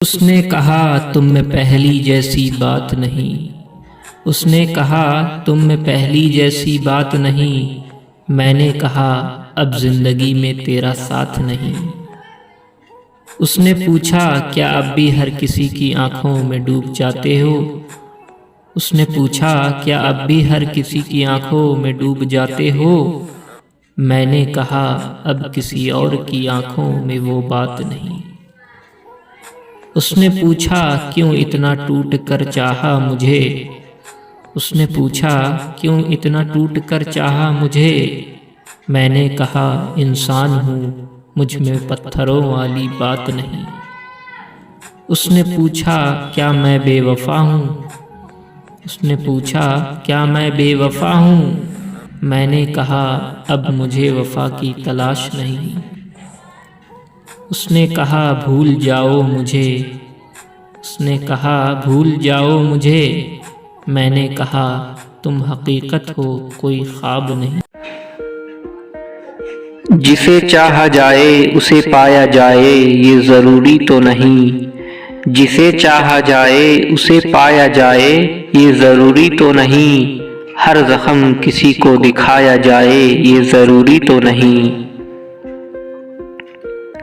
उसने कहा तुम में पहली जैसी बात नहीं। उसने कहा तुम में पहली जैसी बात नहीं। मैंने कहा अब जिंदगी में तेरा साथ नहीं। उसने पूछा क्या अब भी हर किसी की आंखों में डूब जाते हो। उसने पूछा क्या अब भी हर किसी की आंखों में डूब जाते हो। मैंने कहा अब किसी और की आंखों में वो बात नहीं। उसने पूछा क्यों इतना टूट कर चाहा मुझे। उसने पूछा क्यों इतना टूट कर चाहा मुझे। मैंने कहा इंसान हूँ, मुझ में पत्थरों वाली बात नहीं। उसने पूछा क्या मैं बेवफा हूँ। उसने पूछा क्या मैं बेवफा हूँ। मैंने कहा अब मुझे वफा की तलाश नहीं। उसने कहा भूल जाओ मुझे। उसने कहा भूल जाओ मुझे। मैंने कहा तुम हकीकत हो, कोई ख्वाब नहीं। जिसे चाहा जाए उसे पाया जाए ये ज़रूरी तो नहीं। जिसे चाहा जाए उसे पाया जाए ये ज़रूरी तो नहीं। हर ज़ख्म किसी को दिखाया जाए ये ज़रूरी तो नहीं।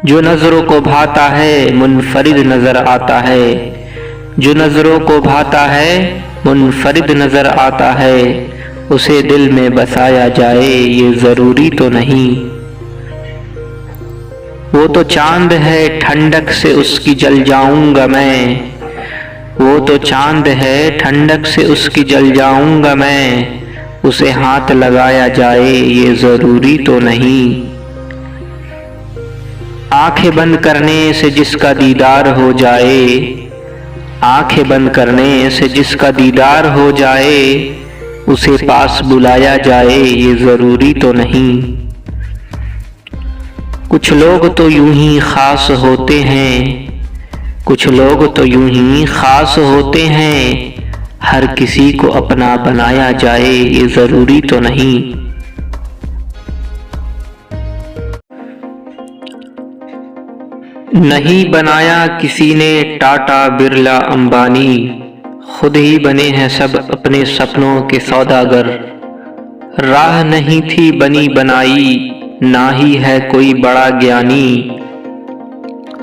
जो नज़रों को भाता है मुनफरिद नज़र आता है। जो नज़रों को भाता है मुनफरिद नज़र आता है। उसे दिल में बसाया जाए ये ज़रूरी तो नहीं। वो तो चांद है ठंडक से उसकी जल जाऊंगा मैं। वो तो चांद है ठंडक से उसकी जल जाऊंगा मैं। उसे हाथ लगाया जाए ये ज़रूरी तो नहीं। आंखें बंद करने से जिसका दीदार हो जाए। आंखें बंद करने से जिसका दीदार हो जाए। उसे पास बुलाया जाए ये ज़रूरी तो नहीं। कुछ लोग तो यूं ही खास होते हैं। कुछ लोग तो यूं ही खास होते हैं। हर किसी को अपना बनाया जाए ये ज़रूरी तो नहीं। नहीं बनाया किसी ने टाटा बिरला अंबानी। खुद ही बने हैं सब अपने सपनों के सौदागर। राह नहीं थी बनी बनाई, ना ही है कोई बड़ा ज्ञानी।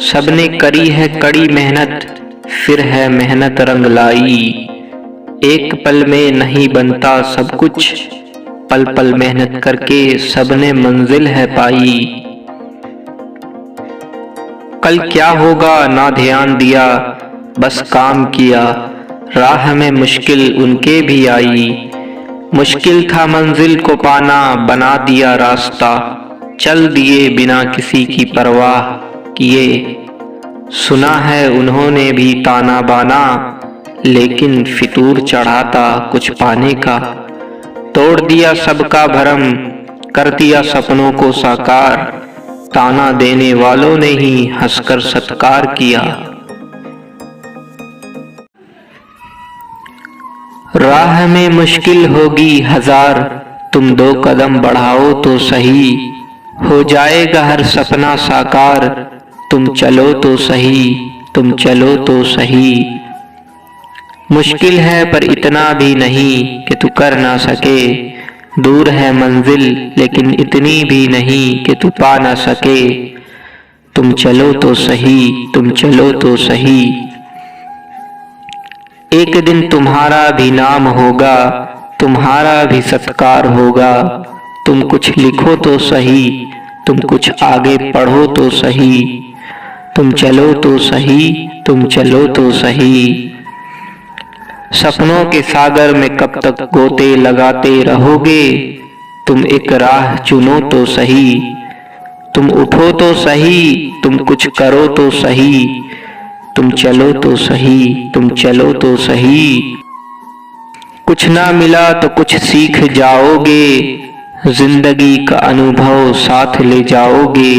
सबने करी है कड़ी मेहनत, फिर है मेहनत रंग लाई। एक पल में नहीं बनता सब कुछ, पल पल मेहनत करके सबने मंजिल है पाई। कल क्या होगा ना ध्यान दिया, बस काम किया। राह में मुश्किल उनके भी आई। मुश्किल था मंजिल को पाना, बना दिया रास्ता। चल दिए बिना किसी की परवाह किए। सुना है उन्होंने भी ताना बाना, लेकिन फितूर चढ़ाता कुछ पाने का। तोड़ दिया सबका भरम, कर दिया सपनों को साकार। ताना देने वालों ने ही हंसकर सत्कार किया। राह में मुश्किल होगी हजार, तुम 2 कदम बढ़ाओ तो सही। हो जाएगा हर सपना साकार, तुम चलो तो सही, तुम चलो तो सही। मुश्किल है पर इतना भी नहीं कि तू कर ना सके। दूर है मंजिल लेकिन इतनी भी नहीं कि तू पा ना सके। तुम चलो तो सही, तुम चलो तो सही। एक दिन तुम्हारा भी नाम होगा, तुम्हारा भी सत्कार होगा। तुम कुछ लिखो तो सही, तुम कुछ आगे पढ़ो तो सही। तुम चलो तो सही, तुम चलो तो सही। सपनों के सागर में कब तक गोते लगाते रहोगे। तुम एक राह चुनो तो सही। तुम उठो तो सही, तुम कुछ करो तो सही। तुम चलो तो सही, तुम चलो तो सही। कुछ ना मिला तो कुछ सीख जाओगे। जिंदगी का अनुभव साथ ले जाओगे।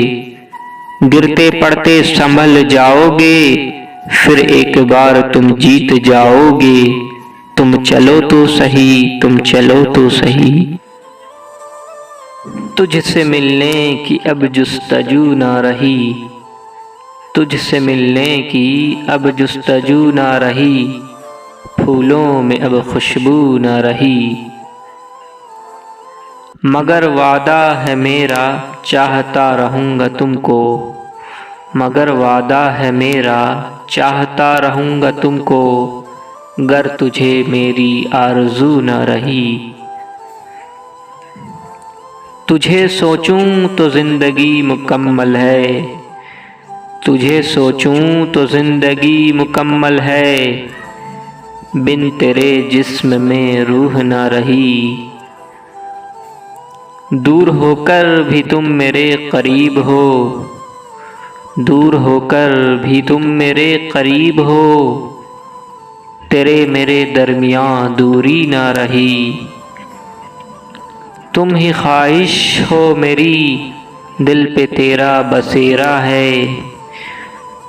गिरते पड़ते संभल जाओगे, फिर एक बार तुम जीत जाओगे। तुम चलो तो सही, तुम चलो तो सही। तुझसे मिलने की अब जुस्तजू ना रही। तुझसे मिलने की अब जुस्तजू ना रही, फूलों में अब खुशबू ना रही। मगर वादा है मेरा चाहता रहूँगा तुमको, मगर वादा है मेरा चाहता रहूँगा तुमको, गर तुझे मेरी आरज़ू न रही। तुझे सोचूं तो ज़िंदगी मुकम्मल है, तुझे सोचूं तो ज़िंदगी मुकम्मल है, बिन तेरे जिस्म में रूह न रही। दूर होकर भी तुम मेरे करीब हो, दूर होकर भी तुम मेरे करीब हो, तेरे मेरे दरमियाँ दूरी ना रही। तुम ही ख्वाहिश हो मेरी, दिल पे तेरा बसेरा है,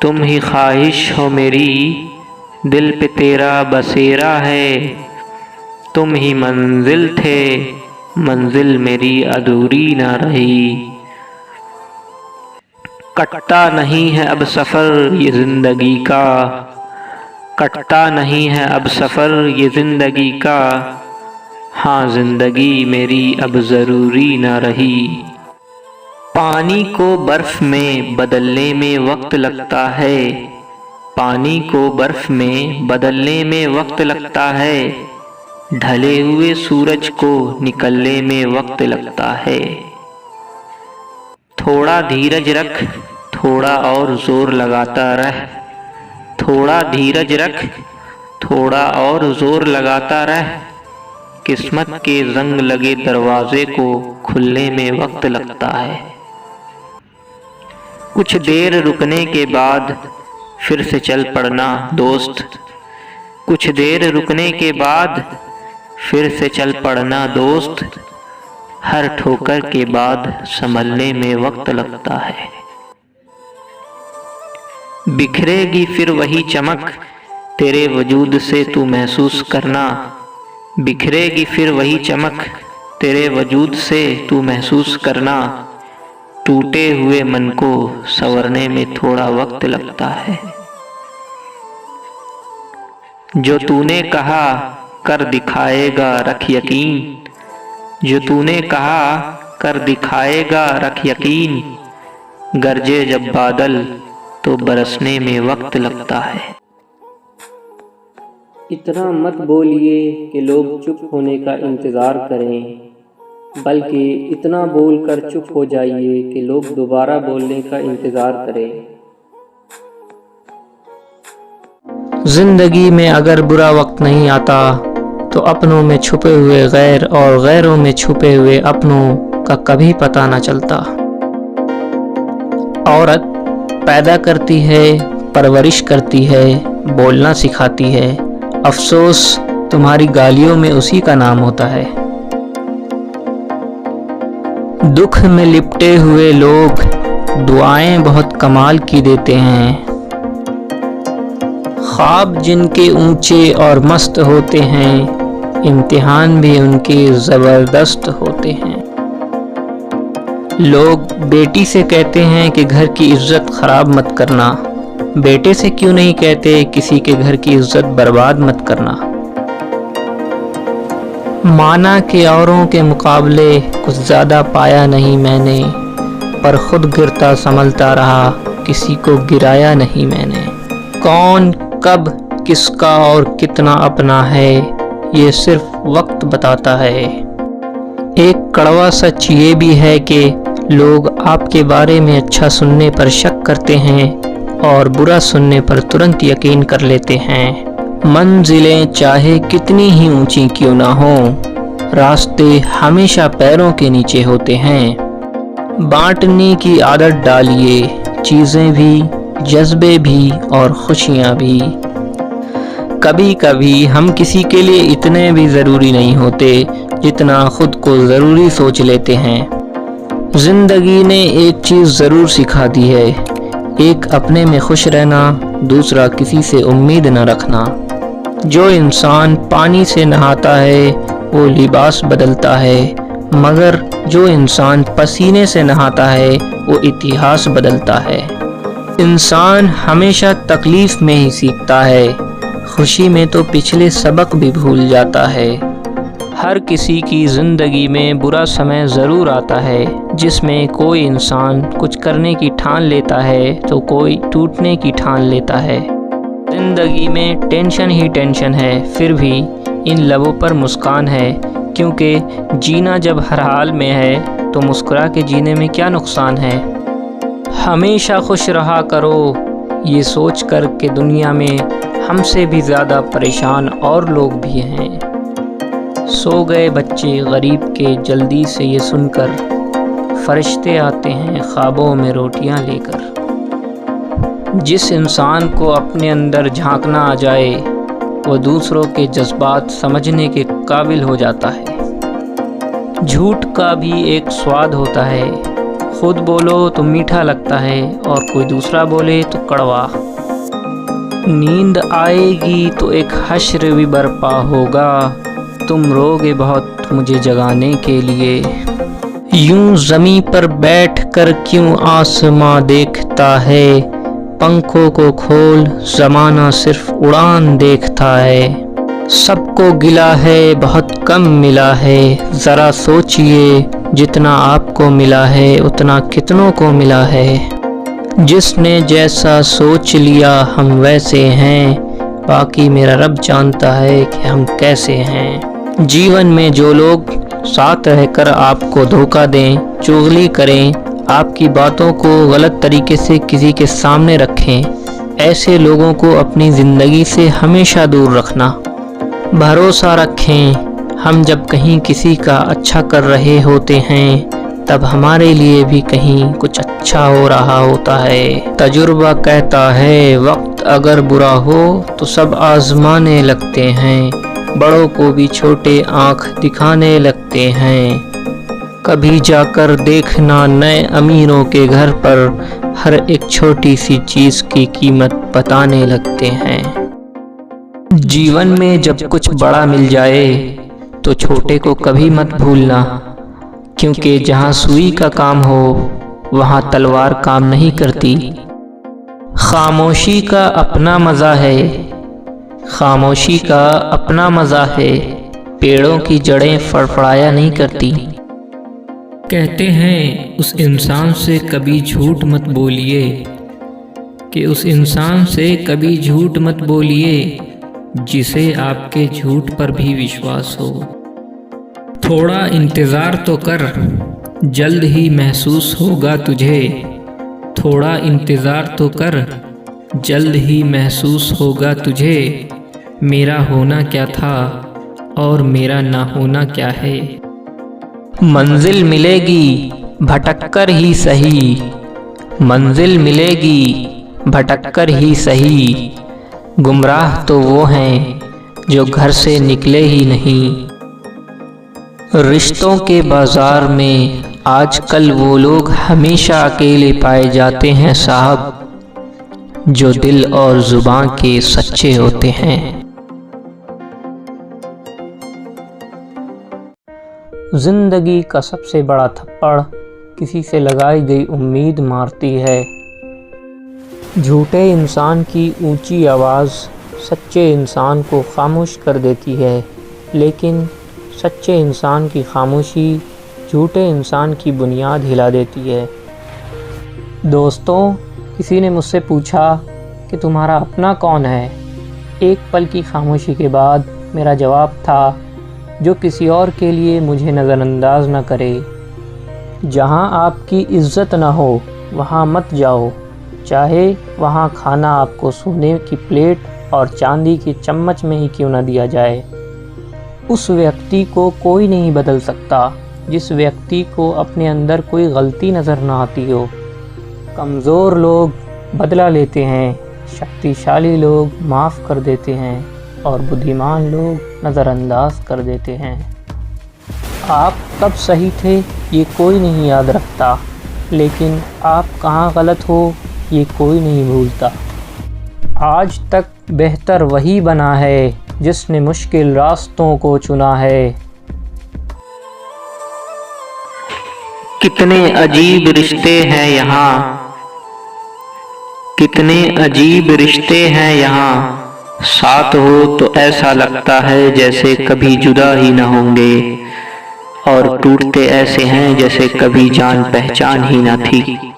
तुम ही ख्वाहिश हो मेरी, दिल पे तेरा बसेरा है। तुम ही मंजिल थे, मंजिल मेरी अधूरी ना रही। कटता नहीं है अब सफ़र ये ज़िंदगी का, कटता नहीं है अब सफ़र ये ज़िंदगी का, हाँ ज़िंदगी मेरी अब ज़रूरी ना रही। पानी को बर्फ़ में बदलने में वक्त लगता है, पानी को बर्फ़ में बदलने में वक्त लगता है, ढले हुए सूरज को निकलने में वक्त लगता है। थोड़ा धीरज रख, थोड़ा और ज़ोर लगाता रह, थोड़ा धीरज रख, थोड़ा और ज़ोर लगाता रह, किस्मत के जंग लगे दरवाजे को खुलने में वक्त लगता है। कुछ देर रुकने के बाद फिर से चल पड़ना दोस्त, कुछ देर रुकने के बाद फिर से चल पड़ना दोस्त, हर ठोकर के बाद संभलने में वक्त लगता है। बिखरेगी फिर वही चमक तेरे वजूद से तू महसूस करना, बिखरेगी फिर वही चमक तेरे वजूद से तू महसूस करना, टूटे हुए मन को संवरने में थोड़ा वक्त लगता है। जो तूने कहा कर दिखाएगा रख यकीन, जो तूने कहा कर दिखाएगा रख यकीन, गरजे जब बादल तो बरसने में वक्त लगता है। इतना मत बोलिए कि लोग चुप होने का इंतज़ार करें, बल्कि इतना बोलकर चुप हो जाइए कि लोग दोबारा बोलने का इंतज़ार करें। ज़िंदगी में अगर बुरा वक्त नहीं आता तो अपनों में छुपे हुए गैर और गैरों में छुपे हुए अपनों का कभी पता न चलता। औरत पैदा करती है, परवरिश करती है, बोलना सिखाती है, अफसोस तुम्हारी गालियों में उसी का नाम होता है। दुख में लिपटे हुए लोग दुआएं बहुत कमाल की देते हैं, ख्वाब जिनके ऊंचे और मस्त होते हैं, इम्तिहान भी उनके ज़बरदस्त होते हैं। लोग बेटी से कहते हैं कि घर की इज्जत खराब मत करना, बेटे से क्यों नहीं कहते किसी के घर की इज्जत बर्बाद मत करना। माना कि औरों के मुकाबले कुछ ज़्यादा पाया नहीं मैंने, पर खुद गिरता संभलता रहा, किसी को गिराया नहीं मैंने। कौन कब किसका और कितना अपना है, ये सिर्फ वक्त बताता है। एक कड़वा सच ये भी है कि लोग आपके बारे में अच्छा सुनने पर शक करते हैं और बुरा सुनने पर तुरंत यकीन कर लेते हैं। मंजिलें चाहे कितनी ही ऊंची क्यों ना हो, रास्ते हमेशा पैरों के नीचे होते हैं। बांटने की आदत डालिए, चीज़ें भी, जज्बे भी और खुशियाँ भी। कभी कभी हम किसी के लिए इतने भी ज़रूरी नहीं होते जितना खुद को ज़रूरी सोच लेते हैं। ज़िंदगी ने एक चीज़ ज़रूर सिखा दी है, एक अपने में खुश रहना, दूसरा किसी से उम्मीद न रखना। जो इंसान पानी से नहाता है वो लिबास बदलता है, मगर जो इंसान पसीने से नहाता है वो इतिहास बदलता है। इंसान हमेशा तकलीफ में ही सीखता है, खुशी में तो पिछले सबक भी भूल जाता है। हर किसी की ज़िंदगी में बुरा समय ज़रूर आता है, जिसमें कोई इंसान कुछ करने की ठान लेता है तो कोई टूटने की ठान लेता है। ज़िंदगी में टेंशन ही टेंशन है, फिर भी इन लबों पर मुस्कान है, क्योंकि जीना जब हर हाल में है तो मुस्कुरा के जीने में क्या नुकसान है। हमेशा खुश रहा करो, ये सोच कर के दुनिया में हमसे भी ज़्यादा परेशान और लोग भी हैं। सो गए बच्चे गरीब के जल्दी से ये सुनकर, फरिश्ते आते हैं ख्वाबों में रोटियां लेकर। जिस इंसान को अपने अंदर झांकना आ जाए वो दूसरों के जज्बात समझने के काबिल हो जाता है। झूठ का भी एक स्वाद होता है, खुद बोलो तो मीठा लगता है और कोई दूसरा बोले तो कड़वा। नींद आएगी तो एक हश्र भी बर्पा होगा, तुम रोगे बहुत मुझे जगाने के लिए। यूं ज़मीं पर बैठ कर क्यों आसमां देखता है, पंखों को खोल ज़माना सिर्फ उड़ान देखता है। सबको गिला है बहुत कम मिला है, ज़रा सोचिए जितना आपको मिला है उतना कितनों को मिला है। जिसने जैसा सोच लिया हम वैसे हैं, बाकी मेरा रब जानता है कि हम कैसे हैं। जीवन में जो लोग साथ रहकर आपको धोखा दें, चुगली करें, आपकी बातों को गलत तरीके से किसी के सामने रखें, ऐसे लोगों को अपनी ज़िंदगी से हमेशा दूर रखना। भरोसा रखें, हम जब कहीं किसी का अच्छा कर रहे होते हैं तब हमारे लिए भी कहीं कुछ अच्छा हो रहा होता है। तजुर्बा कहता है वक्त अगर बुरा हो तो सब आजमाने लगते हैं, बड़ों को भी छोटे आँख दिखाने लगते हैं। कभी जाकर देखना नए अमीरों के घर पर, हर एक छोटी सी चीज़ की कीमत बताने लगते हैं। जीवन में जब कुछ बड़ा मिल जाए तो छोटे को कभी मत भूलना, क्योंकि जहाँ सुई का काम हो वहाँ तलवार काम नहीं करती। खामोशी का अपना मज़ा है, खामोशी का अपना मज़ा है, पेड़ों की जड़ें फड़फड़ाया नहीं करती। कहते हैं उस इंसान से कभी झूठ मत बोलिए, कि उस इंसान से कभी झूठ मत बोलिए जिसे आपके झूठ पर भी विश्वास हो। थोड़ा इंतज़ार तो कर, जल्द ही महसूस होगा तुझे। थोड़ा इंतज़ार तो कर, जल्द ही महसूस होगा तुझे। मेरा होना क्या था और मेरा ना होना क्या है। मंजिल मिलेगी भटक कर ही सही, मंजिल मिलेगी भटक कर ही सही। गुमराह तो वो हैं जो घर से निकले ही नहीं। रिश्तों के बाजार में आजकल वो लोग हमेशा अकेले पाए जाते हैं साहब, जो दिल और जुबान के सच्चे होते हैं। जिंदगी का सबसे बड़ा थप्पड़ किसी से लगाई गई उम्मीद मारती है। झूठे इंसान की ऊंची आवाज़ सच्चे इंसान को खामोश कर देती है, लेकिन सच्चे इंसान की खामोशी झूठे इंसान की बुनियाद हिला देती है। दोस्तों, किसी ने मुझसे पूछा कि तुम्हारा अपना कौन है। एक पल की खामोशी के बाद मेरा जवाब था, जो किसी और के लिए मुझे नज़रअंदाज न करे। जहाँ आपकी इज़्ज़त ना हो वहाँ मत जाओ, चाहे वहाँ खाना आपको सोने की प्लेट और चांदी की चम्मच में ही क्यों न दिया जाए। उस व्यक्ति को कोई नहीं बदल सकता जिस व्यक्ति को अपने अंदर कोई गलती नज़र ना आती हो। कमज़ोर लोग बदला लेते हैं, शक्तिशाली लोग माफ़ कर देते हैं और बुद्धिमान लोग नज़रअंदाज कर देते हैं। आप कब सही थे ये कोई नहीं याद रखता, लेकिन आप कहाँ गलत हो ये कोई नहीं भूलता। आज तक बेहतर वही बना है जिसने मुश्किल रास्तों को चुना है। कितने अजीब रिश्ते हैं यहाँ, कितने अजीब रिश्ते हैं यहाँ, साथ हो तो ऐसा लगता है जैसे कभी जुदा ही न होंगे, और टूटते ऐसे हैं जैसे कभी जान पहचान ही न थी।